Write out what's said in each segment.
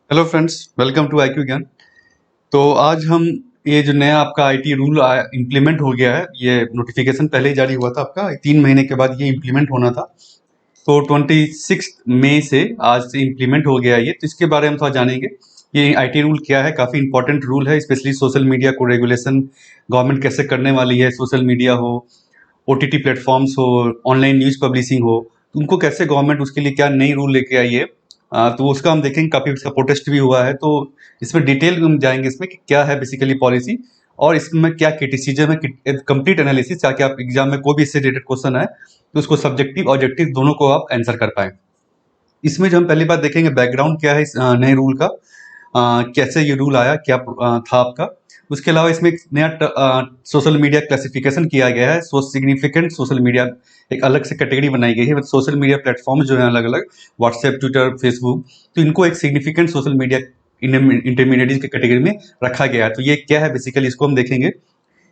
Hello friends, welcome to IQ Gyan. तो आज हम ये जो नया आपका आईटी रूल इम्प्लीमेंट हो गया है, ये नोटिफिकेशन पहले ही जारी हुआ था, आपका 3 महीने के बाद ये इम्प्लीमेंट होना था। तो 26 मई से आज से इम्प्लीमेंट हो गया है ये। तो इसके बारे में थोड़ा जानेंगे। ये आईटी रूल क्या है, काफ़ी इंपॉर्टेंट रूल है, स्पेशली सोशल मीडिया को रेगुलेशन गवर्नमेंट कैसे करने वाली है। सोशल मीडिया हो, ओटीटी प्लेटफॉर्म्स हो, ऑनलाइन न्यूज़ पब्लिशिंग हो, तो उनको कैसे गवर्नमेंट उसके लिए क्या नई रूल लेके आई है। तो उसका हम देखेंगे, काफ़ी इसका प्रोटेस्ट भी हुआ है। तो इसमें डिटेल हम जाएंगे इसमें कि क्या है बेसिकली पॉलिसी, और इसमें क्या क्रिटिसिज्म है, कंप्लीट एनालिसिस, ताकि आप एग्जाम में कोई भी इससे रिलेटेड क्वेश्चन आए तो उसको सब्जेक्टिव ऑब्जेक्टिव दोनों को आप आंसर कर पाए। इसमें जो हम पहली बात देखेंगे, बैकग्राउंड क्या है इस नए रूल का, कैसे ये रूल आया, क्या था आपका। उसके अलावा इसमें एक नया सोशल मीडिया क्लासिफिकेशन किया गया है। सिग्निफिकेंट सोशल मीडिया एक अलग से कैटेगरी बनाई गई है। सोशल मीडिया प्लेटफॉर्म जो है अलग अलग, व्हाट्सएप, ट्विटर, फेसबुक, तो इनको एक सिग्निफिकेंट सोशल मीडिया इंटरमीडिएट की कैटेगरी में रखा गया है। तो ये क्या है बेसिकली, इसको हम देखेंगे।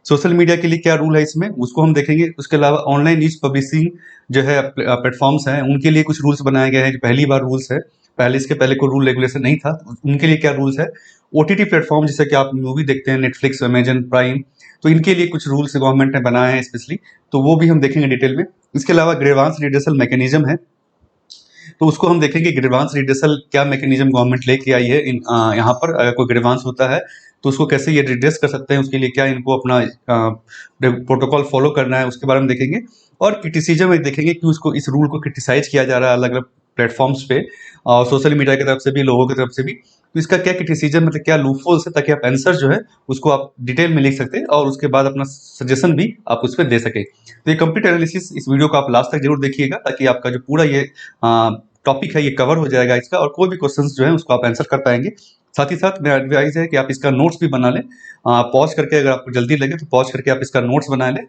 सोशल मीडिया के लिए क्या रूल है इसमें, उसको हम देखेंगे। उसके अलावा ऑनलाइन न्यूज पब्लिशिंग जो है प्लेटफॉर्म्स हैं, उनके लिए कुछ रूल्स बनाए गए हैं, जो पहली बार रूल्स है। पहले इसके पहले कोई रूल रेगुलेशन नहीं था, तो उनके लिए क्या रूल्स है। ओटीटी प्लेटफॉर्म जैसे कि आप मूवी देखते हैं, नेटफ्लिक्स, अमेजन प्राइम, तो इनके लिए कुछ रूल्स गवर्नमेंट ने बनाए हैं स्पेशली, तो वो भी हम देखेंगे डिटेल में। इसके अलावा ग्रीवांस रिड्रेसल मैकेनिज्म है, तो उसको हम देखेंगे ग्रीवांस रिड्रेसल क्या मैकेनिज्म गवर्नमेंट लेके आई है। यहाँ पर अगर कोई ग्रीवांस होता है तो उसको कैसे ये रिड्रेस कर सकते हैं, उसके लिए क्या इनको अपना प्रोटोकॉल फॉलो करना है, उसके बारे में देखेंगे। और क्रिटिसिज्म में देखेंगे कि उसको, इस रूल को क्रिटिसाइज किया जा रहा है अलग अलग प्लेटफॉर्म्स पे, और सोशल मीडिया की तरफ से भी, लोगों की तरफ से भी। तो इसका क्या क्रिटिसिज्म, मतलब क्या लूपहोल्स है, ताकि आप आंसर जो है उसको आप डिटेल में लिख सकते हैं, और उसके बाद अपना सजेशन भी आप उस पर दे सके। तो ये कंप्लीट एनालिसिस, इस वीडियो को आप लास्ट तक जरूर देखिएगा, ताकि आपका जो पूरा ये टॉपिक है ये कवर हो जाएगा इसका, और कोई भी क्वेश्चंस जो है उसको आप आंसर कर पाएंगे। साथ ही साथ मेरा एडवाइस है कि आप इसका नोट्स भी बना लें। पॉज करके, अगर आपको जल्दी लगे तो पॉज करके आप इसका नोट्स बना लें।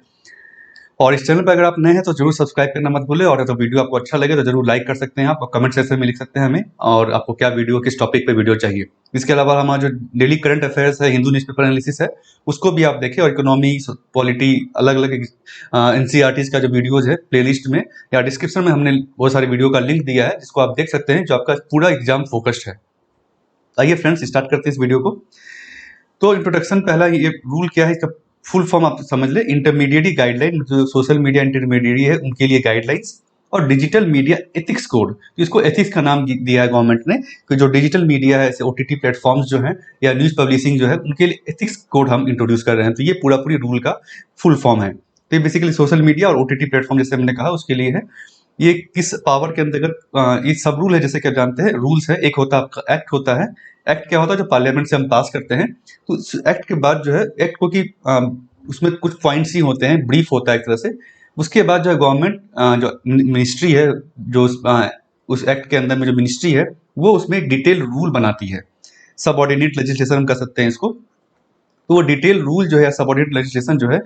और इस चैनल पर अगर आप नए हैं तो जरूर सब्सक्राइब करना मत भूलें, और तो वीडियो आपको अच्छा लगे तो जरूर लाइक कर सकते हैं आप, और कमेंट सेक्शन में लिख सकते हैं हमें, और आपको क्या वीडियो, किस टॉपिक पे वीडियो चाहिए। इसके अलावा हमारा जो डेली करंट अफेयर्स है, हिंदू न्यूज़पेपर एनालिसिस है, उसको भी आप देखें। और इकोनॉमी, पॉलिटी, अलग अलग एनसीईआरटीज का जो वीडियोज है प्लेलिस्ट में या डिस्क्रिप्शन में हमने बहुत सारे वीडियो का लिंक दिया है, जिसको आप देख सकते हैं, जो आपका पूरा एग्जाम फोकस्ड है। आइए फ्रेंड्स, स्टार्ट करते हैं इस वीडियो को। तो इंट्रोडक्शन, पहला ये रूल क्या है, इसका फुल फॉर्म आप समझ ले। इंटरमीडिएट गाइडलाइन, जो सोशल मीडिया इंटरमीडिएट है उनके लिए गाइडलाइंस। और डिजिटल मीडिया एथिक्स कोड, तो इसको एथिक्स का नाम दिया है गवर्नमेंट ने, कि जो डिजिटल मीडिया है, जैसे ओटीटी प्लेटफॉर्म्स जो हैं या न्यूज पब्लिशिंग जो है, उनके लिए एथिक्स कोड हम इंट्रोड्यूस कर रहे हैं। तो ये पूरा पूरी रूल का फुल फॉर्म है। तो ये बेसिकली सोशल मीडिया और ओटीटी प्लेटफॉर्म, जैसे हमने कहा, उसके लिए है। ये किस पावर के अंतर्गत, ये सब रूल है, जैसे कि आप जानते हैं रूल्स है। एक होता है आपका एक्ट होता है। एक्ट क्या होता है, जो पार्लियामेंट से हम पास करते हैं। तो उस एक्ट के बाद जो है, एक्ट को कि उसमें कुछ पॉइंट्स ही होते हैं, ब्रीफ होता है एक तरह से। उसके बाद जो है गवर्नमेंट, जो मिनिस्ट्री है, जो उस एक्ट के अंदर में जो मिनिस्ट्री है, वो उसमें डिटेल रूल बनाती है। सबऑर्डिनेट लेजिस्लेशन हम कह सकते हैं इसको। तो वो डिटेल रूल जो है, सबऑर्डिनेट लेजिस्लेशन जो है,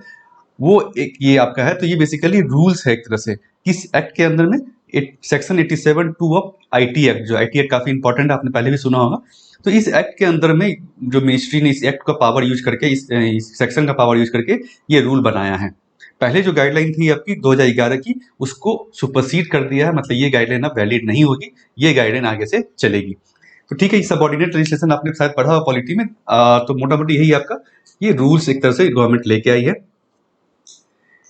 वो एक ये आपका है। तो ये बेसिकली रूल्स है एक तरह से, किस एक्ट के अंदर में। सेक्शन 87(2) ऑफ आईटी एक्ट, जो आईटी एक्ट काफी इंपॉर्टेंट है, आपने पहले भी सुना होगा। तो इस एक्ट के अंदर में जो मिनिस्ट्री ने इस एक्ट का पावर यूज करके, इस सेक्शन का पावर यूज करके ये रूल बनाया है। पहले जो गाइडलाइन थी आपकी 2011 की, उसको सुपरसीड कर दिया है, मतलब ये गाइडलाइन अब वैलिड नहीं होगी, ये गाइडलाइन आगे से चलेगी। तो ठीक है, सबऑर्डिनेट लेजिस्लेशन आपने शायद पढ़ा हुआ पॉलिटी में। तो मोटा मोटी यही आपका ये रूल्स एक तरह से गवर्नमेंट लेके आई है।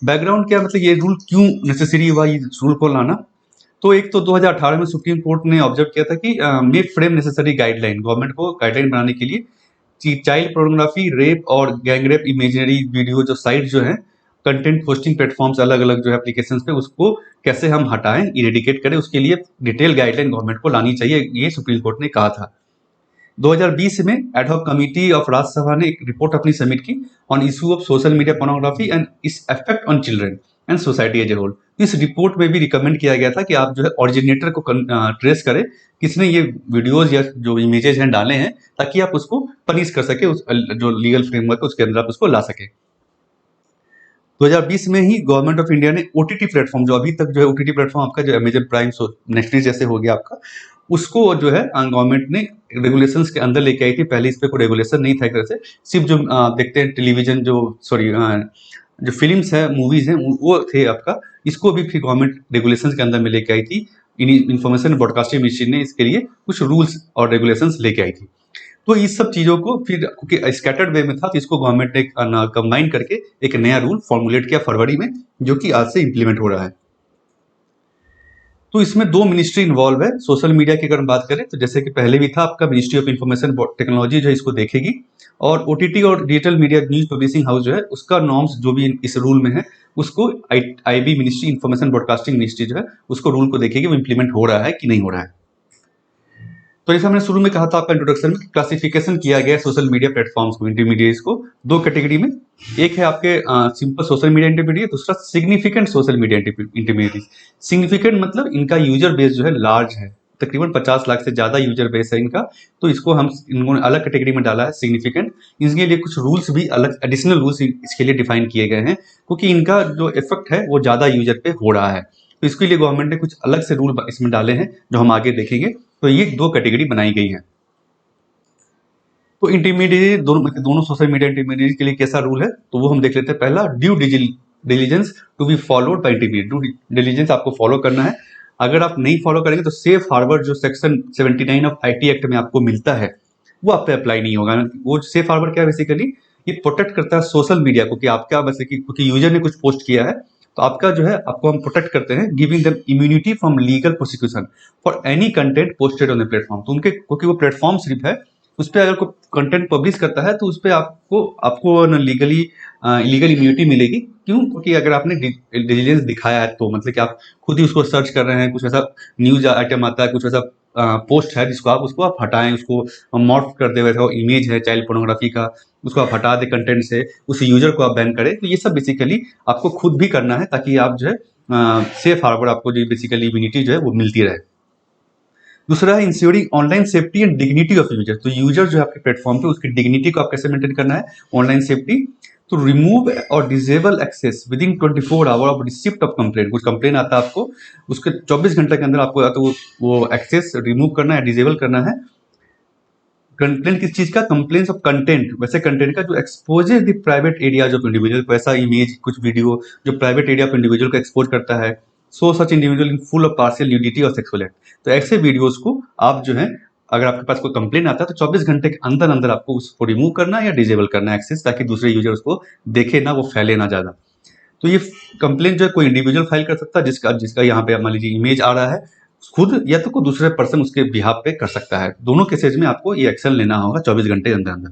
बैकग्राउंड क्या, मतलब ये रूल क्यों नेसेसरी हुआ, ये रूल को लाना। तो एक तो 2018 में सुप्रीम कोर्ट ने ऑब्जर्व किया था कि मे फ्रेम नेसेसरी गाइडलाइन, गवर्नमेंट को गाइडलाइन बनाने के लिए कि चाइल्ड पोर्नोग्राफी, रेप और गैंग रेप इमेजिनरी वीडियो जो साइट जो है, कंटेंट पोस्टिंग प्लेटफॉर्म्स अलग अलग जो एप्लीकेशन पे, उसको कैसे हम हटाएं, इरेडिकेट करें, उसके लिए डिटेल गाइडलाइन गवर्नमेंट को लानी चाहिए, ये सुप्रीम कोर्ट ने कहा था। 2020 में एडहॉक कमिटी ऑफ राज्यसभा ने एक रिपोर्ट अपनी सबमिट की on issue of social media pornography and its effect on children and society as a whole. इस रिपोर्ट में भी रिकमेंड किया गया था कि आप जो है ऑरिजिनेटर को ट्रेस करें, किसने ये वीडियोज या जो इमेजेस हैं डाले हैं, ताकि आप उसको पनिश कर सके, उस जो लीगल फ्रेमवर्क है उसके अंदर आप उसको ला सके। 2020 में ही गवर्नमेंट ऑफ इंडिया ने ओटीटी प्लेटफॉर्म, जो अभी तक जो है ओटीटी प्लेटफॉर्म आपका जो अमेजन प्राइम, नेटफ्लिक्स जैसे हो गया आपका, उसको जो है गवर्नमेंट ने रेगुलेशंस के अंदर लेके आई थी। पहले इस पे कोई रेगुलेशन नहीं था एक तरह से, सिर्फ जो देखते हैं टेलीविजन, जो सॉरी जो फिल्म्स है, मूवीज हैं, वो थे आपका। इसको भी फिर गवर्नमेंट रेगुलेशंस के अंदर में लेके आई थी। इंफॉर्मेशन ब्रॉडकास्टिंग मिनिस्ट्री ने इसके लिए कुछ रूल्स और रेगुलेशंस लेके आई थी। तो इस सब चीज़ों को फिर क्योंकि स्कैटर्ड वे में था, तो इसको गवर्नमेंट ने कंबाइन करके एक नया रूल फॉर्मुलेट किया फरवरी में, जो कि आज से इम्प्लीमेंट हो रहा है। तो इसमें 2 मिनिस्ट्री इन्वॉल्व है। सोशल मीडिया की अगर हम बात करें तो जैसे कि पहले भी था आपका मिनिस्ट्री ऑफ इंफॉर्मेशन टेक्नोलॉजी जो है इसको देखेगी, और ओटीटी और digital media news publishing house जो है उसका नॉर्म्स जो भी इस रूल में है उसको IB ministry information broadcasting ministry जो है उसको रूल को देखेगी वो इम्प्लीमेंट हो रहा है कि नहीं हो रहा है। तो जैसे हमने शुरू में कहा था आपका इंट्रोडक्शन में, क्लासिफिकेशन किया गया है सोशल मीडिया प्लेटफॉर्म्स को, इंटरमीडिएट्स को 2 कैटेगरी में। एक है आपके सिंपल सोशल मीडिया इंटरमीडिएट, दूसरा significant social media intermediate. Significant मतलब इनका यूजर बेस जो है लार्ज है, तकरीबन 50 लाख से ज्यादा यूजर बेस है इनका, तो इसको हम इन्होंने अलग कैटेगरी में डाला है सिग्निफिकेंट। इसके लिए कुछ रूल्स भी अलग एडिशनल रूल्स इसके लिए डिफाइन किए गए हैं, क्योंकि इनका जो इफेक्ट है वो ज्यादा यूजर पे हो रहा है। तो इसके लिए गवर्नमेंट ने कुछ अलग से रूल इसमें डाले हैं जो हम आगे देखेंगे। तो ये 2 कैटेगरी बनाई गई है। तो इंटरमीडिएट दोनों सोशल मीडिया इंटरमीडिएट के लिए कैसा रूल है तो वो हम देख लेते हैं। पहला, due diligence to be followed by intermediate. Due diligence आपको फॉलो करना है। अगर आप नहीं फॉलो करेंगे तो सेफ हार्बर जो सेक्शन 79 ऑफ आईटी एक्ट में आपको मिलता है वो आप पे अप्लाई नहीं होगा। वो सेफ हार्बर क्या है, बेसिकली ये प्रोटेक्ट करता है सोशल मीडिया को, कि आपका बस क्योंकि यूजर ने कुछ पोस्ट किया है तो आपका जो है आपको हम प्रोटेक्ट करते हैं, giving them immunity from legal prosecution for any content posted on the platform. तो उनके क्योंकि वो प्लेटफॉर्म सिर्फ है, उस पर अगर कोई कंटेंट पब्लिश करता है तो उस पर आपको आपको लीगली लीगल इम्यूनिटी मिलेगी। क्यों? क्योंकि अगर आपने डिलीजेंस दिखाया है तो मतलब कि आप खुद ही उसको सर्च कर रहे हैं, कुछ ऐसा न्यूज आइटम आता है, कुछ ऐसा पोस्ट है जिसको उसको आप हटाएं, उसको मॉर्फ कर दे, वैसा इमेज है चाइल्ड पोर्नोग्राफी का, उसको आप हटा दे कंटेंट से, उस यूजर को आप बैन करें। तो ये सब बेसिकली आपको खुद भी करना है ताकि आप जो है सेफ हार्बर आपको जो बेसिकली इम्यूनिटी जो है वो मिलती रहे। दूसरा है ensuring online safety and dignity of user. तो यूजर जो है आपके प्लेटफॉर्म पे उसकी डिग्निटी को आप कैसे मेंटेन करना है, ऑनलाइन सेफ्टी। तो रिमूव और disable access within 24 hour of receipt of complaint. कुछ कंप्लेन आता है आपको, उसके 24 घंटे के अंदर आपको या तो वो एक्सेस रिमूव करना है, डिसेबल करना है। कंप्लेंट किस चीज का? कंप्लेंट्स ऑफ कंटेंट, वैसे कंटेंट का जो exposes the private areas of individual, वैसा इमेज कुछ वीडियो जो प्राइवेट एरिया ऑफ इंडिविजुअल को एक्सपोज करता है। So such individual in full of partial nudity और सेक्सुअल एक्ट। तो ऐसे वीडियोस को आप जो है अगर आपके पास कोई कंप्लेन आता है तो 24 घंटे के अंदर अंदर आपको उसको रिमूव करना है या डिजेबल करना है एक्सेस, ताकि दूसरे यूजर उसको देखे ना, वो फैले ना ज्यादा। तो ये कंप्लेन जो है कोई इंडिविजुअल फाइल कर सकता है, जिसका जिसका यहाँ पे मान लीजिए इमेज आ रहा है खुद, या तो कोई दूसरे पर्सन उसके बिहाफ पे कर सकता है। दोनों केसेज में आपको ये एक्शन लेना होगा 24 घंटे के अंदर अंदर।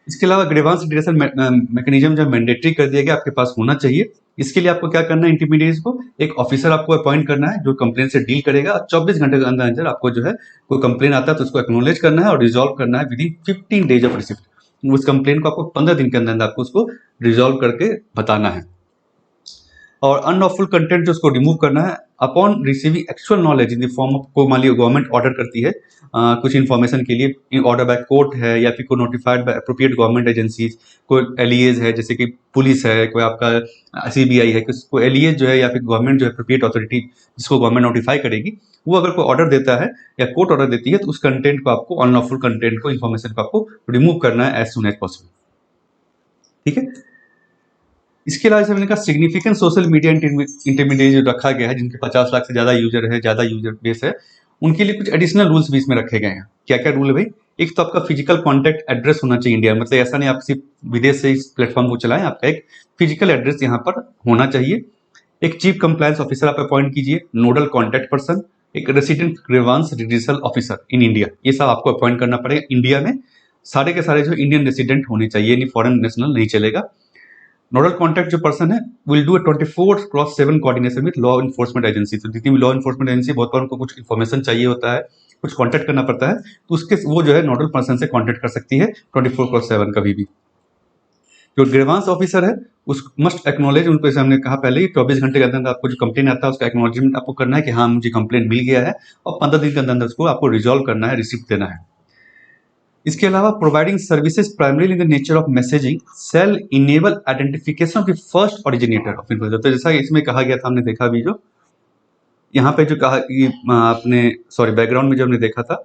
इसके अलावा ग्रीवांस रिड्रेसल मैकेनिज्म जो मैंडेटरी कर दिया गया आपके पास होना चाहिए। इसके लिए आपको क्या करना है, इंटरमीडिएट्स को एक ऑफिसर आपको अपॉइंट करना है जो कंप्लेन से डील करेगा। 24 घंटे के अंदर अंदर आपको जो है कोई कंप्लेन आता है तो उसको एक्नोलेज करना है और रिजॉल्व करना है with in 15 days of receipt. उस कंप्लेन को आपको 15 दिन के अंदर अंदर आपको उसको रिजॉल्व करके बताना है। और अनलॉफुल कंटेंट जो उसको रिमूव करना है upon receiving actual knowledge in the form of, को मान लीजिए गवर्नमेंट ऑर्डर करती है कुछ इन्फॉर्मेशन के लिए, ऑर्डर बाय कोर्ट है या फिर कोई notified by appropriate government agencies, कोई एलिएज है जैसे कि पुलिस है, कोई आपका सीबीआई है, कोई एलिएज जो है या फिर गवर्नमेंट जो है अप्रोप्रिएट अथॉरिटी जिसको गवर्नमेंट नोटिफाई करेगी, वो अगर कोई ऑर्डर देता है या कोर्ट ऑर्डर देती है तो उस कंटेंट को आपको, अनलॉफुल कंटेंट को, इन्फॉर्मेशन को आपको रिमूव करना है एज सुन एज पॉसिबल। ठीक है। इसके अलावा जैसे मैंने कहा सिग्निफिकेंट सोशल मीडिया इंटरमीडिएट जो रखा गया है, जिनके 50 लाख से ज्यादा यूजर है, ज्यादा यूजर बेस है, उनके लिए कुछ एडिशनल रूल्स भी इसमें रखे गए हैं। क्या क्या रूल है भाई? एक तो आपका फिजिकल कॉन्टैक्ट एड्रेस होना चाहिए इंडिया में, मतलब ऐसा नहीं आप सिर्फ विदेश से इस प्लेटफॉर्म को चलाएं, आपका एक फिजिकल एड्रेस यहाँ पर होना चाहिए। एक चीफ कंप्लायंस ऑफिसर आप अपॉइंट कीजिए, नोडल कॉन्टैक्ट पर्सन, एक resident grievance redressal officer in India, ये सब आपको अपॉइंट करना पड़ेगा इंडिया में। सारे के सारे जो इंडियन रेसिडेंट होने चाहिए, नहीं फॉरेन नेशनल नहीं चलेगा। नोडल कॉन्टैक्ट जो पर्सन है will do 24/7 coordination with law enforcement agency. तो जितनी भी लॉ इन्फोर्समेंट एजेंसी, बहुत बार उनको कुछ इन्फॉर्मेशन चाहिए होता है, कुछ कॉन्टैक्ट करना पड़ता है, तो उसके वो जो है नोडल पर्सन से कॉन्टैक्ट कर सकती है 24/7 कभी भी। जो ग्रीवांस ऑफिसर है उस मस्ट एक्नोलेज, उनको जैसे हमने कहा पहले ही 24 घंटे के अंदर आपको जो कंप्लेन आता है उसका एक्नोलेजमेंट आपको करना है कि हाँ मुझे कंप्लेन मिल गया है, और 15 दिन के अंदर उसको आपको रिजॉल्व करना है, रिसिप्ट देना है। इसके अलावा providing services primarily in the nature of messaging shall enable identification of the first originator of information. तो जैसा इसमें कहा गया था, हमने देखा भी जो यहाँ पे जो कहा कि आपने सॉरी बैकग्राउंड में जो हमने देखा था,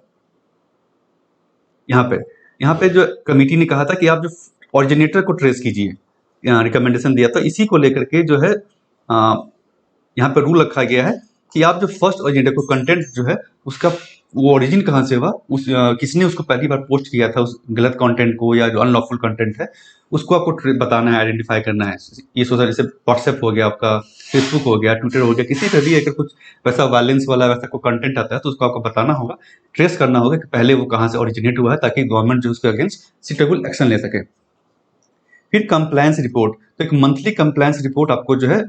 यहाँ पे जो कमिटी ने कहा था कि आप जो ओरिजिनेटर को ट्रेस कीजिए, रिकमेंडेशन दिया था, इसी को लेकर के जो है यहाँ पे रूल रखा गया है कि आप जो फर्स्ट ओरिजिनेटर को कंटेंट जो है उसका वो ओरिजिन कहाँ से हुआ, किसने उसको पहली बार पोस्ट किया था उस गलत कंटेंट को या जो अनलॉफुल कंटेंट है उसको आपको बताना है, आइडेंटिफाई करना है। ये सोशल जैसे व्हाट्सएप हो गया, आपका फेसबुक हो गया, ट्विटर हो गया, किसी पे भी अगर कुछ वैसा वायलेंस वाला वैसा कोई कंटेंट आता है तो उसको आपको बताना होगा, ट्रेस करना होगा कि पहले वो कहाँ से ओरिजिनेट हुआ है, ताकि गवर्नमेंट जो उसके अगेंस्ट सुटेबल एक्शन ले सके। फिर कंप्लायंस रिपोर्ट, तो एक मंथली कंप्लायंस रिपोर्ट आपको जो है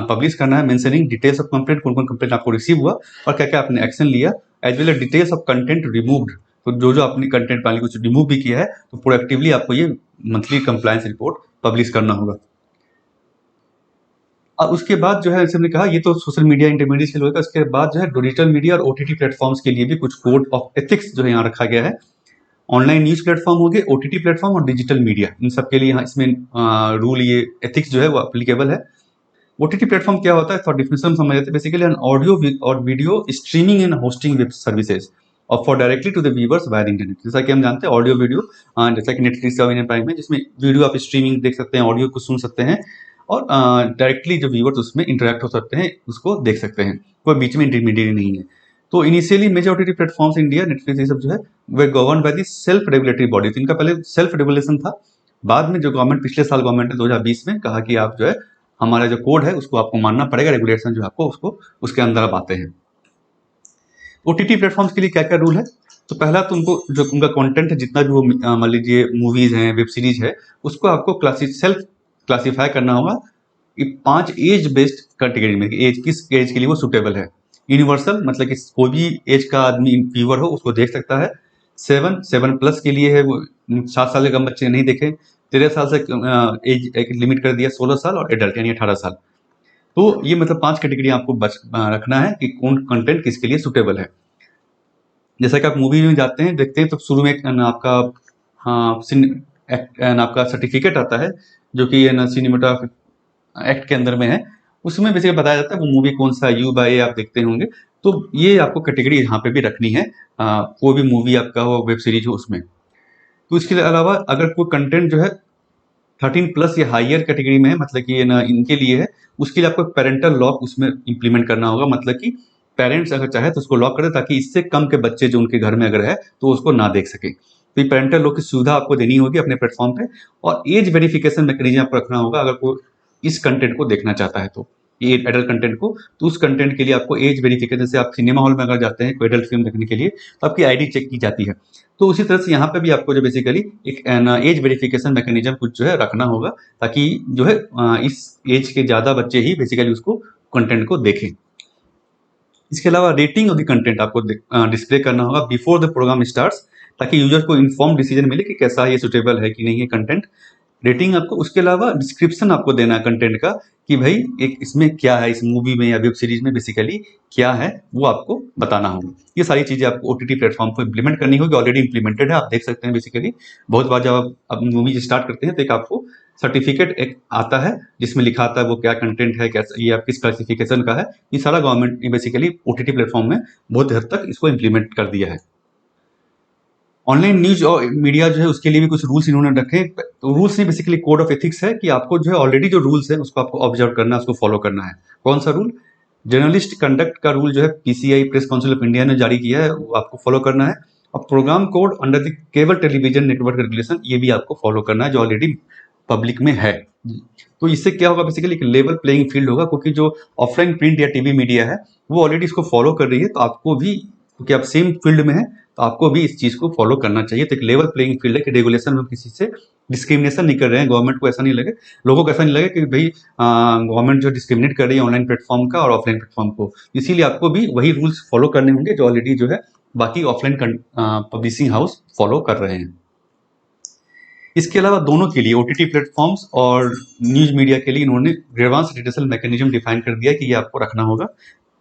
पब्लिश करना है, मेंशनिंग डिटेल्स ऑफ कंप्लेंट, कौन कौन कंप्लेंट आपको रिसीव हुआ और क्या क्या आपने एक्शन लिया, as well as details of content removed, तो जो जो आपने कंटेंट पहले कुछ रिमूव भी किया है तो प्रोएक्टिवली आपको ये मंथली कंप्लायंस रिपोर्ट पब्लिश करना होगा। और उसके बाद जो है जैसे हमने कहा ये तो सोशल मीडिया इंटरमीडिएट के लिए होगा। उसके बाद जो है डिजिटल मीडिया और ओटीटी प्लेटफॉर्म्स के लिए भी कुछ कोड ऑफ एथिक्स जो है यहाँ रखा गया है। ऑनलाइन न्यूज प्लेटफॉर्म हो गए, ओटीटी प्लेटफॉर्म और डिजिटल मीडिया, इन सब के लिए यहाँ इसमें रूल ये एथिक्स जो है वो एप्लीकेबल है। ओटीटी प्लेटफॉर्म क्या होता है, थोड़ा डिफिनेशन समझ लेते हैं। बेसिकली एन ऑडियो और video streaming and hosting web services और for directly to the viewers via internet. जैसा कि हम जानते हैं ऑडियो वीडियो जैसा कि नेटफ्लिक्स का प्राइम है जिसमें वीडियो आप स्ट्रीमिंग देख सकते हैं, ऑडियो को सुन सकते हैं और डायरेक्टली जो व्यूअर्स उसमें इंटरेक्ट हो सकते हैं, उसको देख सकते हैं, कोई बीच में इंटरमीडिएट नहीं है। तो initially major OTT platforms India, Netflix, ये सब जो है वे govern by the self regulatory body. इनका पहले सेल्फ रेगुलेशन था, बाद में जो गवर्नमेंट पिछले साल गवर्नमेंट ने 2020 में कहा कि आप जो है हमारा जो कोड है उसको आपको मानना पड़ेगा, रेगुलेशन जो आपको उसको उसके अंदर आप आते हैं। ओटीटी प्लेटफॉर्म्स के लिए क्या क्या रूल है, तो पहला तो उनको जो उनका कंटेंट है जितना भी वो मान लीजिए मूवीज हैं, वेब सीरीज है, उसको आपको सेल्फ क्लासीफाई करना होगा कि 5 एज बेस्ड कैटेगरी में, एज किस एज के लिए वो सुटेबल है। यूनिवर्सल मतलब कि कोई भी एज का आदमी व्यूअर हो उसको देख सकता है। 7 प्लस के लिए है, वो 7 साल के कम बच्चे नहीं देखें। 13 साल से एज एक लिमिट कर दिया 16 साल, और एडल्ट यानी 18 साल। तो ये मतलब 5 कैटेगरी आपको रखना है कि कौन कंटेंट किसके लिए सुटेबल है। जैसा कि आप मूवी में जाते हैं देखते हैं तो शुरू में आपका हाँ आपका सर्टिफिकेट आता है जो कि सिनेमेटोग्राफी एक्ट के अंदर में है, उसमें बेसिकली बताया जाता है वो मूवी कौन सा यू बाय आप देखते होंगे। तो ये आपको कैटेगरी यहाँ पे भी रखनी है, कोई भी मूवी आपका हो, वेब सीरीज हो उसमें। तो इसके अलावा अगर कोई कंटेंट जो है 13 प्लस या हायर कैटेगरी में है, मतलब कि ये ना इनके लिए है, उसके लिए आपको पेरेंटल लॉक उसमें इंप्लीमेंट करना होगा। मतलब कि पेरेंट्स अगर चाहे तो उसको लॉक कर दे ताकि इससे कम के बच्चे जो उनके घर में अगर है तो उसको ना देख सके। तो ये पेरेंटल लॉक की सुविधा आपको देनी होगी अपने प्लेटफॉर्म पे। और एज वेरिफिकेशन मैकेनिज्म आपको रखना होगा अगर कोई इस कंटेंट को देखना चाहता है तो, ये एडल्ट कंटेंट को, तो उस कंटेंट के लिए आपको एज वेरिफिकेशन, जैसे आप सिनेमा हॉल में अगर जाते हैं कोई एडल्ट फिल्म देखने के लिए तो आपकी आईडी चेक की जाती है, तो उसी तरह से यहाँ पे भी आपको जो बेसिकली एक एज वेरिफिकेशन मैकेनिज्म कुछ जो है रखना होगा ताकि जो है इस एज के ज़्यादा बच्चे ही बेसिकली उसको कंटेंट को देखें। इसके अलावा रेटिंग ऑफ द कंटेंट आपको डिस्प्ले करना होगा बिफोर द प्रोग्राम स्टार्ट्स, ताकि यूजर को इन्फॉर्म डिसीजन मिले कि कैसा ये सुटेबल है कि नहीं है कंटेंट। रेटिंग आपको, उसके अलावा डिस्क्रिप्शन आपको देना है कंटेंट का कि भाई एक इसमें क्या है, इस मूवी में या वेब सीरीज में बेसिकली क्या है वो आपको बताना होगा। ये सारी चीज़ें आपको ओटीटी प्लेटफॉर्म को इंप्लीमेंट करनी होगी, ऑलरेडी इंप्लीमेंटेड है, आप देख सकते हैं। बेसिकली बहुत बार जब आप मूवी स्टार्ट करते हैं तो एक आपको सर्टिफिकेट एक आता है जिसमें लिखा आता है वो क्या कंटेंट है, कैसा ये आप किस क्लासिफिकेशन का है। ये सारा गवर्नमेंट ने बेसिकली ओटीटी प्लेटफॉर्म में बहुत हद तक इसको इंप्लीमेंट कर दिया है। ऑनलाइन न्यूज और मीडिया जो है उसके लिए भी कुछ रूल्स इन्होंने रखे। तो रूल्स नहीं, बेसिकली कोड ऑफ एथिक्स है कि आपको जो है ऑलरेडी जो रूल्स है उसको आपको ऑब्जर्व करना है, उसको फॉलो करना है। कौन सा रूल, जर्नलिस्ट कंडक्ट का रूल जो है PCI press council of India ने जारी किया है, वो आपको फॉलो करना है। और programme code under the cable television network regulation, ये भी आपको फॉलो करना है जो ऑलरेडी पब्लिक में है। तो इससे क्या होगा, बेसिकली एक लेवल प्लेइंग फील्ड होगा, क्योंकि जो ऑफलाइन प्रिंट या टीवी मीडिया है वो ऑलरेडी इसको फॉलो कर रही है, तो आपको भी, क्योंकि आप सेम फील्ड में है तो आपको भी इस चीज को फॉलो करना चाहिए। तो एक लेवल प्लेइंग फील्ड है कि रेगुलेशन में किसी से डिस्क्रिमिनेशन नहीं कर रहे हैं। गवर्नमेंट को ऐसा नहीं लगे, लोगों को ऐसा नहीं लगे कि भाई गवर्नमेंट जो डिस्क्रिमिनेट कर रही है ऑनलाइन प्लेटफॉर्म का और ऑफलाइन प्लेटफॉर्म को। इसीलिए आपको भी वही रूल्स फॉलो करने होंगे जो ऑलरेडी जो है बाकी ऑफलाइन पब्लिशिंग हाउस फॉलो कर रहे हैं। इसके अलावा दोनों के लिए, ओटीटी प्लेटफॉर्म्स और न्यूज मीडिया के लिए, इन्होंने ग्रीवांस रिड्रेसल मैकेनिज्म डिफाइन कर दिया कि ये आपको रखना होगा।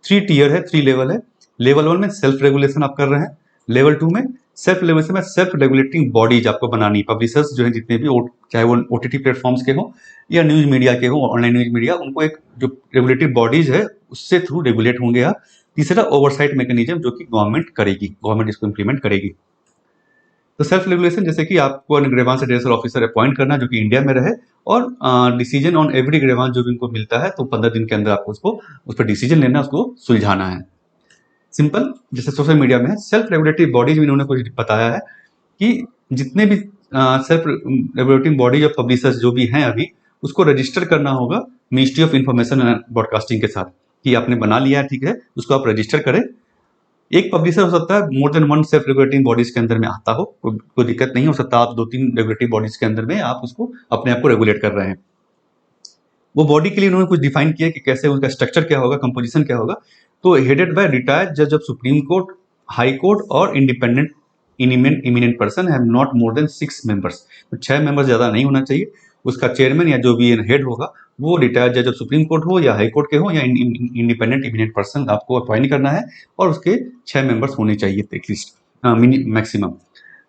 3 टीयर है, 3 लेवल है। लेवल 1 में सेल्फ रेगुलेशन आप कर रहे हैं, लेवल 2 में सेल्फ रेगुलेशन में सेल्फ रेगुलेटिंग बॉडीज आपको बनानी, पब्लिशर्स जो है जितने भी, चाहे वो ओटीटी प्लेटफॉर्म्स के हो या न्यूज मीडिया के हो, ऑनलाइन न्यूज मीडिया, उनको एक जो रेगुलेटरी बॉडीज है उससे थ्रू रेगुलेट होंगे आप। तीसरा ओवरसाइट मैकेनिज्म जो कि गवर्नमेंट करेगी, गवर्नमेंट इसको इंप्लीमेंट करेगी। तो सेल्फ रेगुलेशन जैसे कि आपको ग्रीवांस रिड्रेसल ऑफिसर अपॉइंट करना जो कि इंडिया में रहे, और डिसीजन ऑन एवरी ग्रीवांस जो भी उनको मिलता है तो 15 दिन के अंदर आपको उसको उस पर डिसीजन लेना, उसको सुलझाना है। सिंपल, जैसे सोशल मीडिया में है, सेल्फ रेगुलेटरी बॉडीज में इन्होंने कुछ बताया है कि जितने भी self regulating bodies of publishers जो भी हैं अभी, उसको रजिस्टर करना होगा ministry of information and broadcasting के साथ कि आपने बना लिया है, ठीक है, उसको आप रजिस्टर करें। एक पब्लिशर हो सकता है more than one self regulating bodies के अंदर में आता हो, कोई दिक्कत नहीं हो सकता, आप 2-3 रेगुलेटरी बॉडीज के अंदर में आप उसको अपने आप को रेगुलेट कर रहे हैं। वो बॉडी के लिए उन्होंने कुछ डिफाइन किया कि कैसे उनका स्ट्रक्चर क्या होगा, कंपोजिशन क्या होगा। तो हेडेड बाय रिटायर्ड जज of Supreme Court, High Court और independent eminent person have not more than 6 members. तो 6 मेंबर्स ज्यादा नहीं होना चाहिए। उसका चेयरमैन या जो भी हेड होगा वो रिटायर्ड जज ऑफ सुप्रीम कोर्ट हो या हाई कोर्ट के हो या इंडिपेंडेंट इमिनेंट पर्सन आपको अपॉइंट करना है, और उसके 6 मेंबर्स होने चाहिए एटलीस्ट मैक्सिमम।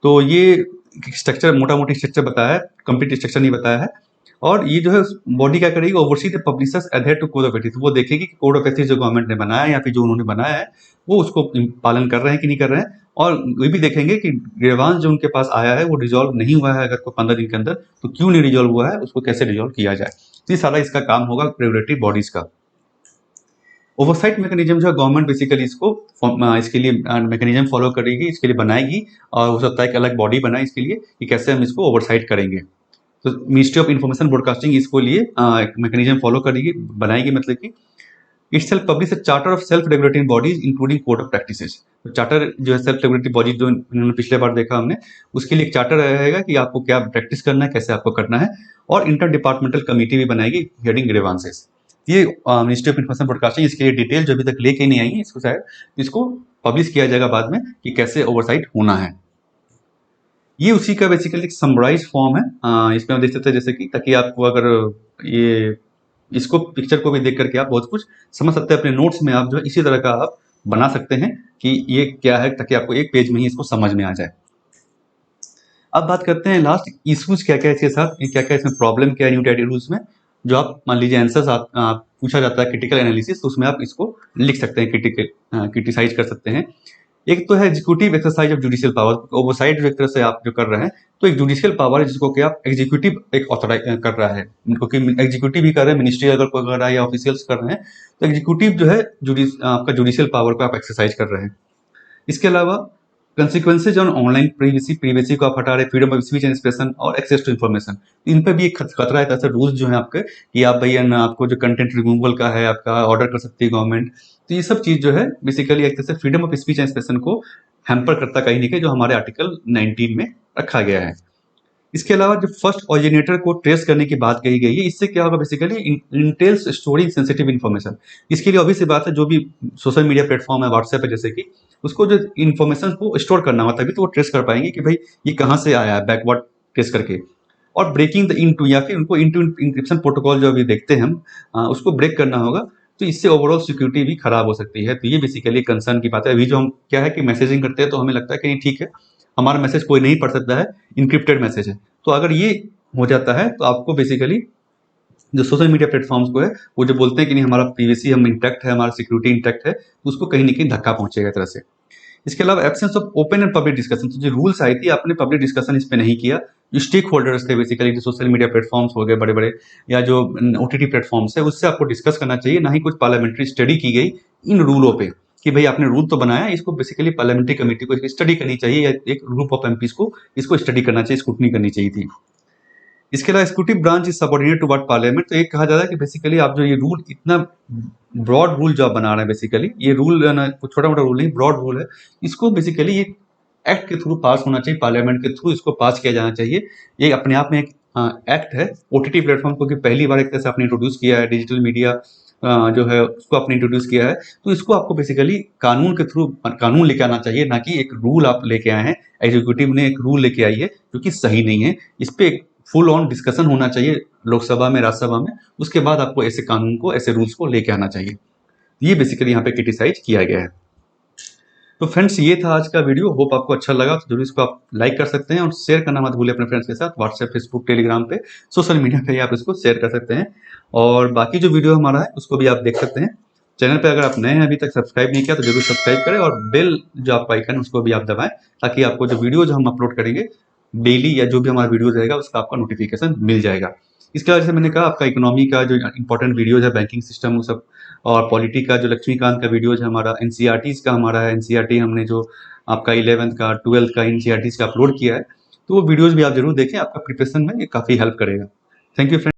तो ये स्ट्रक्चर, मोटा मोटी स्ट्रक्चर बताया है, कंप्लीट स्ट्रक्चर नहीं बताया है। और ये जो है बॉडी क्या करेगी, oversee the publishers adhere to code of ethics. वो देखेगी कि कोड ऑफ एथिक्स जो गवर्नमेंट ने बनाया है या फिर जो उन्होंने बनाया है वो उसको पालन कर रहे हैं कि नहीं कर रहे हैं। और ये भी देखेंगे कि ग्रीवांस जो उनके पास आया है वो रिजॉल्व नहीं हुआ है अगर कोई 15 दिन के अंदर, तो क्यों नहीं रिजॉल्व हुआ है, उसको कैसे रिजॉल्व किया जाए। तो ये सारा इसका काम होगा रेगुलेटरी बॉडीज का। ओवरसाइट मैकेनिज्म जो है गवर्नमेंट बेसिकली इसको इसके लिए मैकेनिज्म फॉलो करेगी, इसके लिए बनाएगी, और हो सकता है कि अलग बॉडी बनाए इसके लिए कि कैसे हम इसको ओवरसाइट करेंगे। तो मिनिस्ट्री ऑफ इंफॉर्मेशन ब्रॉडकास्टिंग इसको लिए एक मैकेनिज्म फॉलो करेगी, बनाएगी, मतलब कि it self publish a charter of self regulating bodies including code of practices. तो चार्टर जो है सेल्फ रेगुलेटरी बॉडीज जो इन्होंने पिछले बार देखा हमने, उसके लिए एक चार्टर रहेगा कि आपको क्या प्रैक्टिस करना है, कैसे आपको करना है। और इंटर डिपार्टमेंटल कमेटी भी बनाएगी हेडिंग ग्रीवांसेस। ये मिनिस्ट्री ऑफ इंफॉर्मेशन ब्रॉडकास्टिंग इसके लिए डिटेल जो अभी तक लेके नहीं आई है, इसको शायद इसको पब्लिश किया जाएगा बाद में कि कैसे ओवरसाइट होना है। ये उसी का बेसिकली एक समराइज फॉर्म है। इसमें हम देख सकते हैं जैसे कि, ताकि आपको अगर ये इसको पिक्चर को भी देख करके आप बहुत कुछ समझ सकते हैं। अपने नोट्स में आप जो है इसी तरह का आप बना सकते हैं कि ये क्या है, ताकि आपको एक पेज में ही इसको समझ में आ जाए। अब बात करते हैं लास्ट इश्यूज क्या क्या इसके साथ, क्या क्या इसमें प्रॉब्लम क्या है न्यू टाइटल रूल्स में। जो आप मान लीजिए आंसर्स आप पूछा जाता है क्रिटिकल एनालिसिस, तो उसमें आप इसको लिख सकते हैं, क्रिटिसाइज कर सकते हैं। एक तो है executive exercise of judicial power, oversight जो एक तरह से आप जो कर रहे हैं, तो एक जुडिशियल पावर है जिसको कि आप एग्जीक्यूटिव एक ऑथराइज कर रहा है, क्योंकि एग्जीक्यूटिव भी कर रहे हैं, मिनिस्ट्री अगर कोई कर रहा है या ऑफिशियल्स कर रहे हैं, तो एग्जीक्यूटिव जो है आपका जुडिशियल पावर को आप एक्सरसाइज कर रहे हैं। इसके अलावा कंसिक्वेंसेज ऑन ऑनलाइन प्रीवेसी को आप हटा रहे, freedom of speech and expression और एक्सेस टू इन्फॉर्मेशन, इन पे भी एक खतरा है। ऐसे रूल्स जो है आपके कि आप भैया आपको जो कंटेंट रिमूवल का है आपका ऑर्डर कर सकती है गवर्नमेंट। तो ये सब चीज जो है बेसिकली एक तरह से freedom of speech and expression को हैम्पर करता कहीं नहीं कहीं, जो हमारे आर्टिकल 19 में रखा गया है। इसके अलावा जो फर्स्ट ऑरिजिनेटर को ट्रेस करने की बात कही गई है, इससे क्या होगा basically entails storing sensitive information. इसके लिए ऑब्वियस सी बात है, जो भी सोशल मीडिया प्लेटफॉर्म है, व्हाट्सएप है जैसे कि, उसको जो इन्फॉर्मेशन को स्टोर करना होगा तभी तो वो ट्रेस कर पाएंगे कि भाई ये कहाँ से आया है, बैकवर्ड ट्रेस करके। और ब्रेकिंग द इनटू, या फिर उनको इनटू इंक्रिप्शन प्रोटोकॉल जो अभी देखते हैं हम, उसको ब्रेक करना होगा। तो इससे ओवरऑल सिक्योरिटी भी खराब हो सकती है। तो ये बेसिकली कंसर्न की बात है। अभी जो हम क्या है कि मैसेजिंग करते हैं तो हमें लगता है कि नहीं ठीक है, हमारा मैसेज कोई नहीं पढ़ सकता है, इंक्रिप्टेड मैसेज है। तो अगर ये हो जाता है तो आपको बेसिकली जो सोशल मीडिया प्लेटफॉर्म्स को है वो जो बोलते हैं कि नहीं हमारा प्रीवेसी हम इंटैक्ट है, हमारा सिक्योरिटी इंटैक्ट है, तो उसको कहीं ना कहीं धक्का पहुंचेगा तरह से। इसके अलावा absence of open and public discussion, तो जो रूल्स आई थी आपने पब्लिक डिस्कशन इस पे नहीं किया। जो स्टेक होल्डर्स थे बेसिकली, जो सोशल मीडिया प्लेटफॉर्म्स हो गए बड़े बड़े, या जो ओटीटी प्लेटफॉर्म्स है, उससे आपको डिस्कस करना चाहिए, ना ही कुछ पार्लियामेंट्री स्टडी की गई इन रूलों पे कि भाई आपने रूल तो बनाया, इसको बेसिकली पार्लियामेंट्री कमेटी को इसकी स्टडी करनी चाहिए, या एक ग्रुप ऑफ एमपीज को इसको स्टडी करना चाहिए, स्क्रूटनी करनी चाहिए थी। इसके अलावा executive branch is subordinate to what parliament, तो एक कहा जाता है कि बेसिकली आप जो ये रूल इतना ब्रॉड रूल जो आप बना रहे हैं, बेसिकली ये रूल ना छोटा मोटा रूल नहीं, ब्रॉड रूल है, इसको बेसिकली ये एक्ट के थ्रू पास होना चाहिए, पार्लियामेंट के थ्रू इसको पास किया जाना चाहिए। ये अपने आप में एक एक्ट है। ओटीटी प्लेटफॉर्म को पहली बार एक तरह से आपने इंट्रोड्यूस किया है, डिजिटल मीडिया जो है उसको आपने इंट्रोड्यूस किया है, तो इसको आपको बेसिकली कानून के थ्रू कानून लेके आना चाहिए, ना कि एक रूल आप लेके आए हैं। एग्जीक्यूटिव ने एक रूल लेके आई है जो कि सही नहीं है। इस पे एक फुल ऑन डिस्कशन होना चाहिए लोकसभा में, राज्यसभा में, उसके बाद आपको ऐसे कानून को, ऐसे रूल्स को लेके आना चाहिए। ये बेसिकली यहाँ पे क्रिटिसाइज किया गया है। तो फ्रेंड्स ये था आज का वीडियो, होप आपको अच्छा लगा। तो जरूर इसको आप लाइक कर सकते हैं और शेयर करना मत भूलिए अपने फ्रेंड्स के साथ, व्हाट्सएप, फेसबुक, टेलीग्राम पे, सोशल मीडिया पे आप इसको शेयर कर सकते हैं। और बाकी जो वीडियो हमारा है उसको भी आप देख सकते हैं। चैनल पे अगर आप नए हैं, अभी तक सब्सक्राइब नहीं किया तो जरूर सब्सक्राइब करें, और बेल जो आपका आइकन है उसको भी आप दबाएं, ताकि आपको जो वीडियो जो हम अपलोड करेंगे डेली या जो भी हमारा वीडियो रहेगा उसका आपका नोटिफिकेशन मिल जाएगा। इसके वजह से मैंने कहा आपका इकोनॉमी का जो इंपॉर्टेंट वीडियोज है, बैंकिंग सिस्टम वो सब, और पॉलिटी का जो लक्ष्मीकांत का वीडियोज है हमारा, एनसीईआरटीज़ का हमारा है, एनसीईआरटी हमने जो आपका 11th का 12th का एनसीईआरटीज़ का अपलोड किया है, तो वो वीडियोज भी आप जरूर देखें, आपका प्रिपरेशन में ये काफ़ी हेल्प करेगा। Thank you friend.